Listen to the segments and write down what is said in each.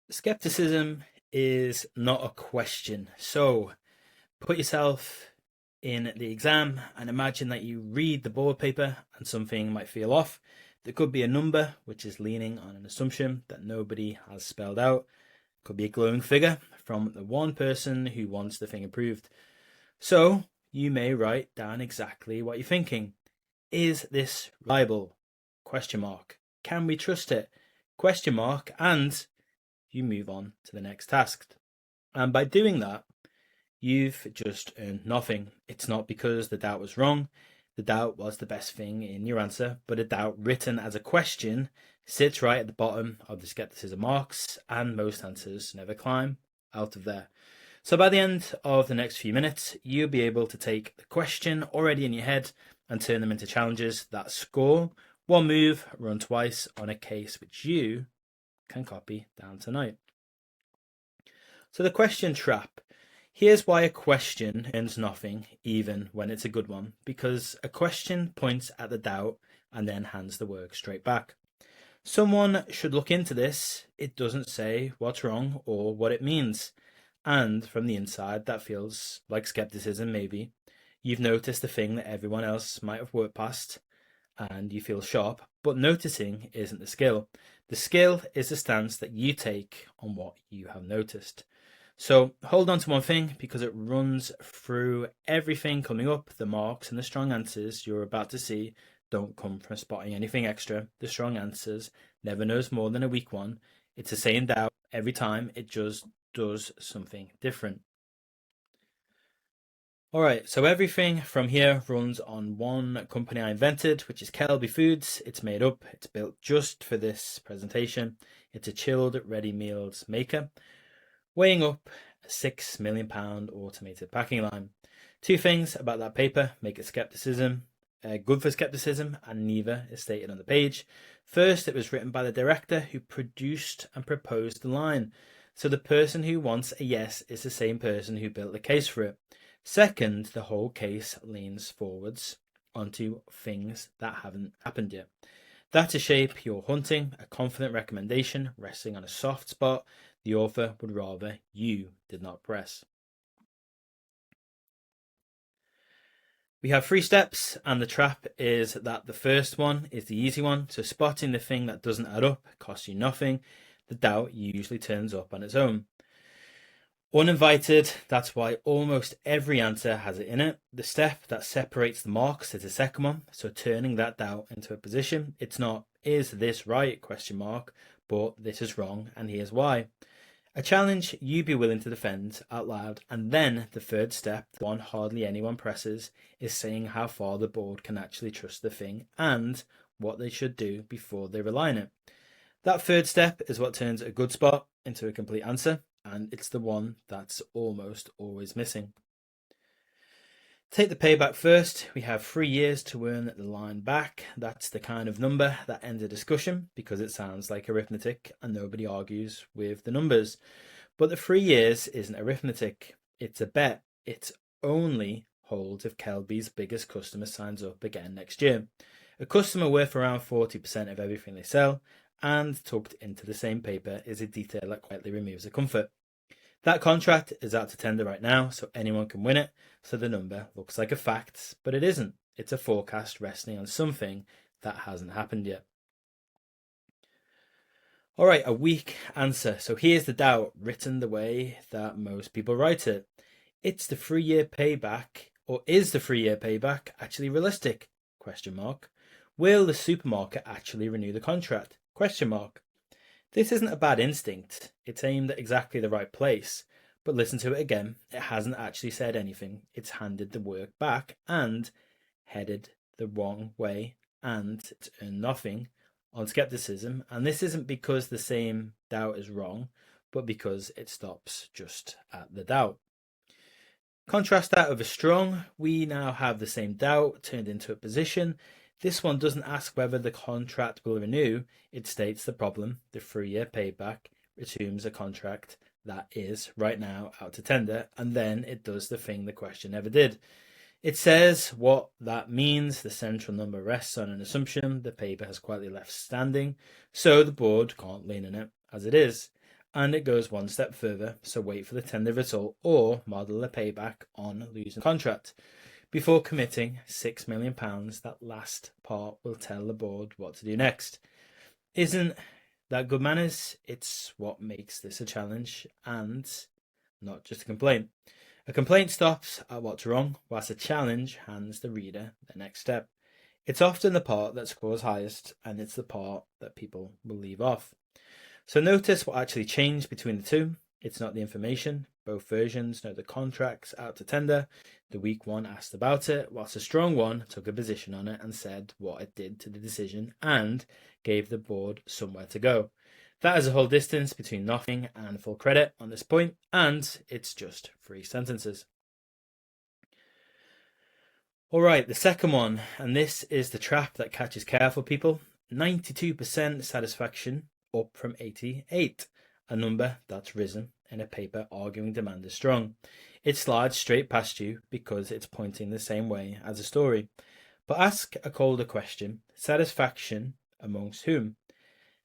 Skepticism is not a question. So put yourself in the exam and imagine that you read the board paper and something might feel off. There could be a number which is leaning on an assumption that nobody has spelled out. Could be a glowing figure from the one person who wants the thing approved. So you may write down exactly what you're thinking. Is this reliable? Question mark. Can we trust it? Question mark. And you move on to the next task. And by doing that, you've just earned nothing. It's not because the doubt was wrong. The doubt was the best thing in your answer, but a doubt written as a question sits right at the bottom of the skepticism marks, and most answers never climb out of there. So by the end of the next few minutes, you'll be able to take the question already in your head and turn them into challenges that score one move, run twice on a case which you can copy down tonight. So the question trap. Here's why a question earns nothing, even when it's a good one, because a question points at the doubt and then hands the work straight back. Someone should look into this. It doesn't say what's wrong or what it means. And from the inside, that feels like skepticism, maybe. You've noticed the thing that everyone else might have worked past, and you feel sharp, but noticing isn't the skill. The skill is the stance that you take on what you have noticed. So hold on to one thing because it runs through everything coming up. The marks and the strong answers you're about to see don't come from spotting anything extra. The strong answers never knows more than a weak one. It's the same doubt every time. It just does something different. All right, so everything from here runs on one company I invented, which is Kelby Foods. It's made up, it's built just for this presentation. It's a chilled ready meals maker, weighing up a £6 million automated packing line. Two things about that paper make it good for skepticism, and neither is stated on the page. First, it was written by the director who produced and proposed the line. So the person who wants a yes is the same person who built the case for it. Second, the whole case leans forwards onto things that haven't happened yet. That to shape your hunting, a confident recommendation resting on a soft spot the author would rather you did not press. We have 3 steps, and the trap is that the first one is the easy one. So spotting the thing that doesn't add up costs you nothing. The doubt usually turns up on its own. Uninvited, that's why almost every answer has it in it. The step that separates the marks is the second one, so turning that doubt into a position. It's not, is this right, question mark, but this is wrong, and here's why. A challenge you'd be willing to defend out loud. And then the third step, the one hardly anyone presses, is saying how far the board can actually trust the thing and what they should do before they rely on it. That third step is what turns a good spot into a complete answer, and it's the one that's almost always missing. Take the payback first. We have 3 years to earn the line back. That's the kind of number that ends a discussion because it sounds like arithmetic and nobody argues with the numbers. But the 3 years isn't arithmetic. It's a bet. It only holds if Kelby's biggest customer signs up again next year. A customer worth around 40% of everything they sell, and tucked into the same paper is a detail that quietly removes the comfort. That contract is out to tender right now, so anyone can win it. So the number looks like a fact, but it isn't. It's a forecast resting on something that hasn't happened yet. All right, a weak answer. So here's the doubt written the way that most people write it. It's the 3-year payback, or is the 3-year payback actually realistic? Question mark. Will the supermarket actually renew the contract? Question mark. This isn't a bad instinct. It's aimed at exactly the right place. But listen to it again. It hasn't actually said anything. It's handed the work back and headed the wrong way, and it's earned nothing on skepticism. And this isn't because the same doubt is wrong, but because it stops just at the doubt. Contrast that with a strong. We now have the same doubt turned into a position. This one doesn't ask whether the contract will renew. It states the problem, the 3-year payback, assumes a contract that is right now out to tender, and then it does the thing the question never did. It says what that means. The central number rests on an assumption the paper has quietly left standing, so the board can't lean on it as it is. And it goes one step further, so wait for the tender result or model a payback on losing contract. Before committing £6 million, that last part will tell the board what to do next. Isn't that good manners? It's what makes this a challenge and not just a complaint. A complaint stops at what's wrong, whilst a challenge hands the reader the next step. It's often the part that scores highest, and it's the part that people will leave off. So notice what actually changed between the two. It's not the information. Both versions know the contract's out to tender. The weak one asked about it, whilst the strong one took a position on it and said what it did to the decision and gave the board somewhere to go. That is a whole distance between nothing and full credit on this point, and it's just 3 sentences. All right, the second one, and this is the trap that catches careful people. 92% satisfaction, up from 88, a number that's risen in a paper arguing demand is strong. It slides straight past you because it's pointing the same way as a story. But ask a colder question: satisfaction amongst whom?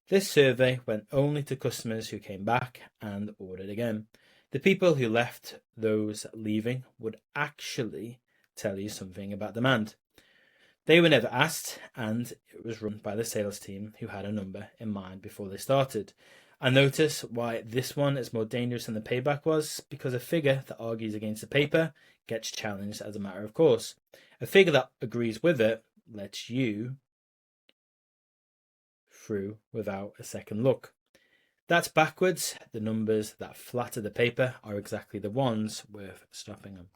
This survey went only to customers who came back and ordered again. The people who left those leaving would actually tell you something about demand. They were never asked, and it was run by the sales team who had a number in mind before they started. And notice why this one is more dangerous than the payback was, because a figure that argues against the paper gets challenged as a matter of course. A figure that agrees with it lets you through without a second look. That's backwards. The numbers that flatter the paper are exactly the ones worth stopping them.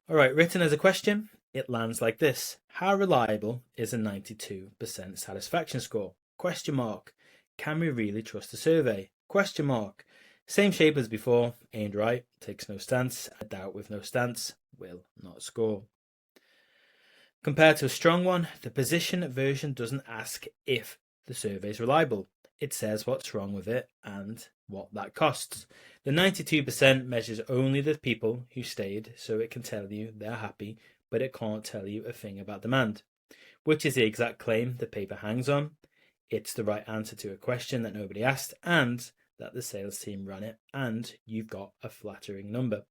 All right, written as a question, it lands like this: how reliable is a 92% satisfaction score? Question mark. Can we really trust the survey? Question mark. Same shape as before, aimed right, takes no stance. A doubt with no stance will not score. Compared to a strong one, the position version doesn't ask if the survey is reliable. It says what's wrong with it and what that costs. The 92% measures only the people who stayed, so it can tell you they're happy, but it can't tell you a thing about demand, which is the exact claim the paper hangs on. It's the right answer to a question that nobody asked and that the sales team ran it, and you've got a flattering number.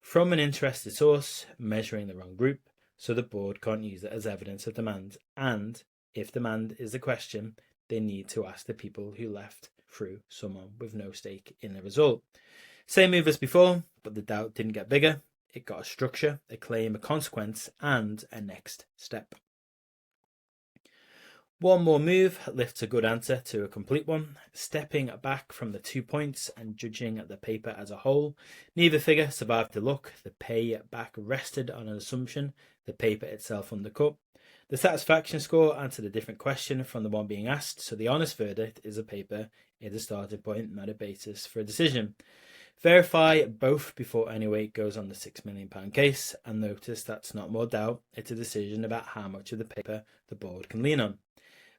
From an interested source, measuring the wrong group, so the board can't use it as evidence of demand, and if demand is the question, they need to ask the people who left through someone with no stake in the result. Same move as before, but the doubt didn't get bigger. It got a structure, a claim, a consequence, and a next step. One more move lifts a good answer to a complete one, stepping back from the 2 points and judging the paper as a whole. Neither figure survived the look. The payback rested on an assumption, the paper itself undercut. The satisfaction score answered a different question from the one being asked, so the honest verdict is a paper is a starting point, not a basis for a decision. Verify both before any weight goes on the £6 million case, and notice that's not more doubt, it's a decision about how much of the paper the board can lean on.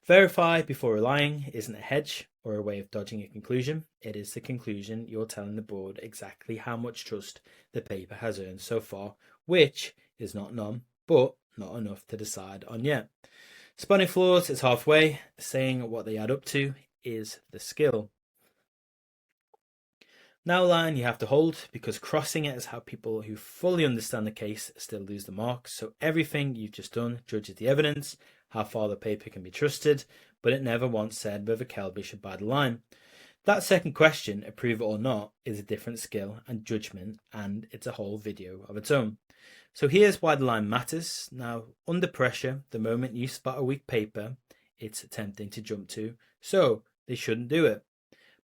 Verify before relying isn't a hedge or a way of dodging a conclusion. It is the conclusion you're telling the board exactly how much trust the paper has earned so far, which is not none, but not enough to decide on yet. Spotting flaws is halfway. Saying what they add up to is the skill. Now line you have to hold, because crossing it is how people who fully understand the case still lose the mark. So everything you've just done judges the evidence, how far the paper can be trusted, but it never once said whether Kelby should buy the line. That second question, approve it or not, is a different skill and judgment, and it's a whole video of its own. So here's why the line matters. Now, under pressure, the moment you spot a weak paper, it's tempting to jump to, so they shouldn't do it.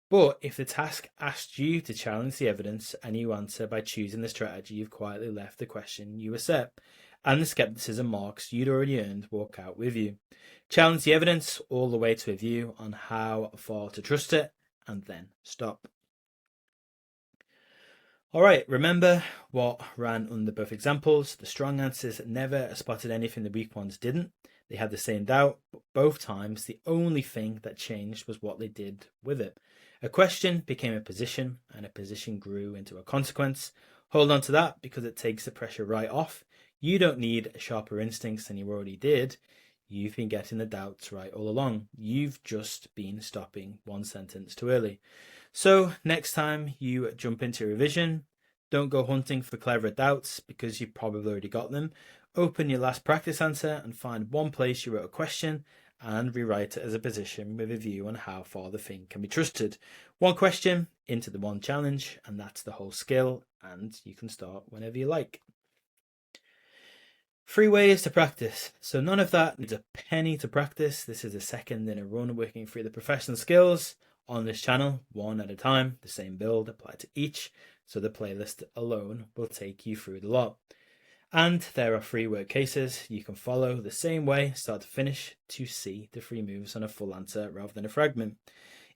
But if the task asked you to challenge the evidence and you answer by choosing the strategy, you've quietly left the question you were set, and the skepticism marks you'd already earned walk out with you. Challenge the evidence all the way to a view on how far to trust it, and then stop. All right, remember what ran under both examples. The strong answers never spotted anything the weak ones didn't. They had the same doubt, but both times the only thing that changed was what they did with it. A question became a position, and a position grew into a consequence. Hold on to that because it takes the pressure right off. You don't need sharper instincts than you already did. you've been getting the doubts right all along. You've just been stopping one sentence too early. So next time you jump into revision, don't go hunting for clever doubts because you've probably already got them. Open your last practice answer and find one place you wrote a question and rewrite it as a position with a view on how far the thing can be trusted. One question into the one challenge, and that's the whole skill, and you can start whenever you like. 3 ways to practice. So none of that needs a penny to practice. This is the second in a run working through the professional skills on this channel, one at a time, the same build applied to each. So the playlist alone will take you through the lot. And there are 3 word cases you can follow the same way, start to finish, to see the 3 moves on a full answer rather than a fragment.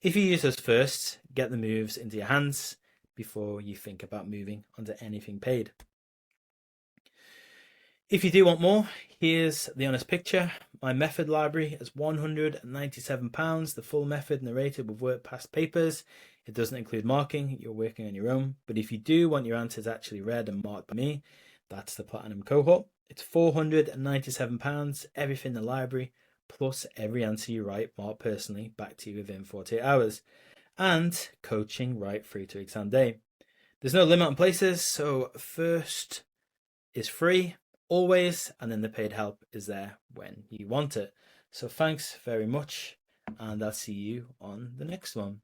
If you use those first, get the moves into your hands before you think about moving onto anything paid. If you do want more, here's the honest picture. My method library is £197. The full method narrated with work past papers. It doesn't include marking. You're working on your own. But if you do want your answers actually read and marked by me, that's the platinum cohort. It's £497, everything in the library, plus every answer you write marked personally back to you within 48 hours. And coaching right through to exam day. There's no limit on places, so first is free always, and then the paid help is there when you want it. So thanks very much, and I'll see you on the next one.